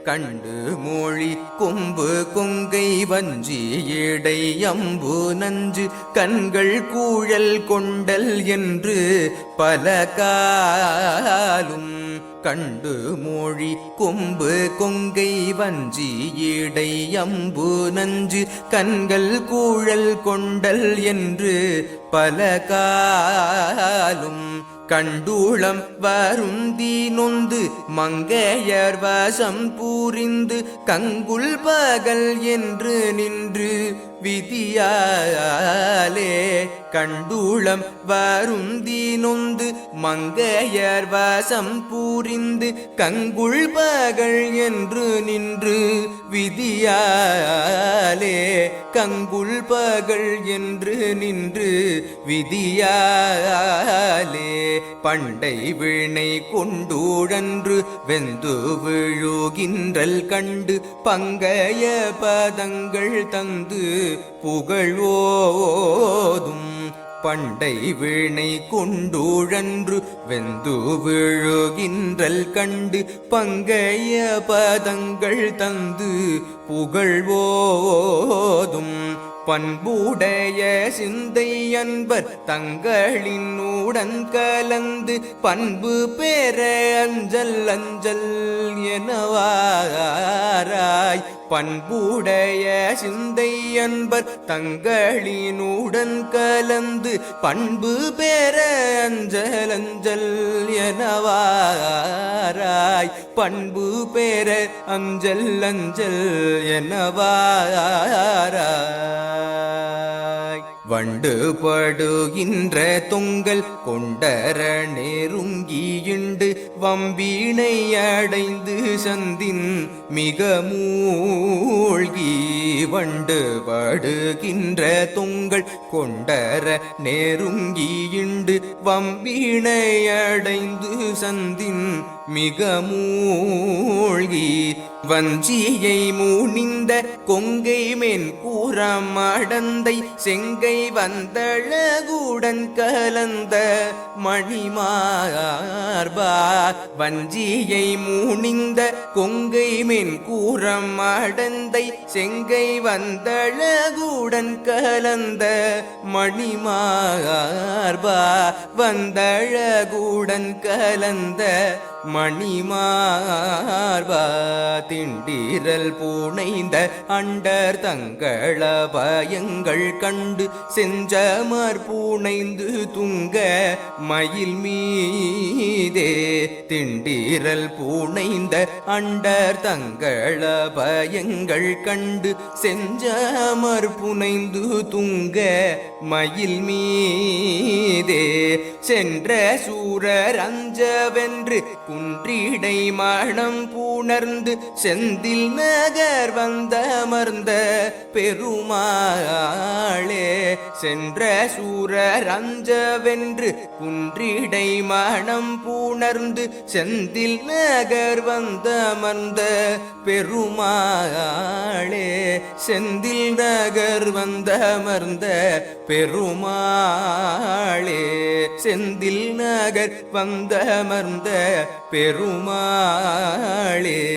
கண்டு மொழி கொம்பு கொங்கை வஞ்சி இடை அம்பு நஞ்சு கண்கள் கூழல் கொண்டல் என்று பல காலும் கண்டு மொழி கொம்பு கொங்கை வஞ்சி இடை அம்பு நஞ்சு கண்கள் கூழல் கொண்டல் என்று பல காலும் கண்டூளம் வருந்தி நொந்து மங்கையர் வசம் பூரிந்து கங்குல் பகல் என்று நின்று விதியாலே கண்டூளம் வருந்தி நொந்து மங்கையர் வசம் பூரிந்து கங்குள் பகல் என்று நின்று விதியாலே கங்குள் பகல் என்று நின்று விதியாலே பண்டை வினை கொண்டூழன்று வெந்து விழுகின்றல் கண்டு பங்கைய பதங்கள் தந்து புகழ்வோதும் பண்டை வினை கொண்டூழன்று வெந்து விழுகின்றல் கண்டு பங்கைய பதங்கள் தந்து புகழ்வோதும் பண்புடைய சிந்தை அன்பர் தங்களின் உடன் கலந்து பண்பு பெற அஞ்சல் அஞ்சல் எனவாராய் பண்புடைய சிந்தை அன்பர் தங்களினுடன் கலந்து பண்பு பெற அஞ்சல் அஞ்சல் எனவாராய் பண்பு பெற அஞ்சல் அஞ்சல் எனவாராய் வண்டு படுகின்ற தொங்கல் கொண்டர நெருங்கியுண்டு வம்பினை அடைந்து சந்தின் மிக மூழ்கி வண்டு படுகின்ற தொங்கல் கொண்டர நெருங்கியுண்டு வம்பினை அடைந்து சந்தின் மிக மூழ்கி வஞ்சியை மூணிந்த கொங்கை மென் கூறம் அடந்தை செங்கை வந்தழகுடன் கலந்த மணிமார்பா வஞ்சியை மூணிந்த கொங்கை மென் கூறம் அடந்தை செங்கை வந்தழகுடன் கலந்த மணிமார்பா வந்தழகுடன் கலந்த மணிமார்பா திண்டிரல் பூனைந்த அண்டர் தங்கள பயங்கள் கண்டு செஞ்சமர் பூனைந்து துங்க மயில் மீதே திண்டிரல் பூனைந்த அண்டர் தங்கள பயங்கள் கண்டு செஞ்சமர் புனைந்து துங்க மயில் மீதே சென்ற சூரர் அஞ்சவென்று குன்றிடை மணம் பூணர்ந்து செந்தில் நகர் வந்தமர்ந்த பெருமாளே சென்ற சூரர் அஞ்சவென்று குன்றிடை மணம் பூணர்ந்து செந்தில் நகர் வந்தமர்ந்த பெருமாளே செந்தில் நகர் வந்தமர்ந்த பெருமாளே செந்தில் நகர் வந்தமர்ந்த பெருமாளே.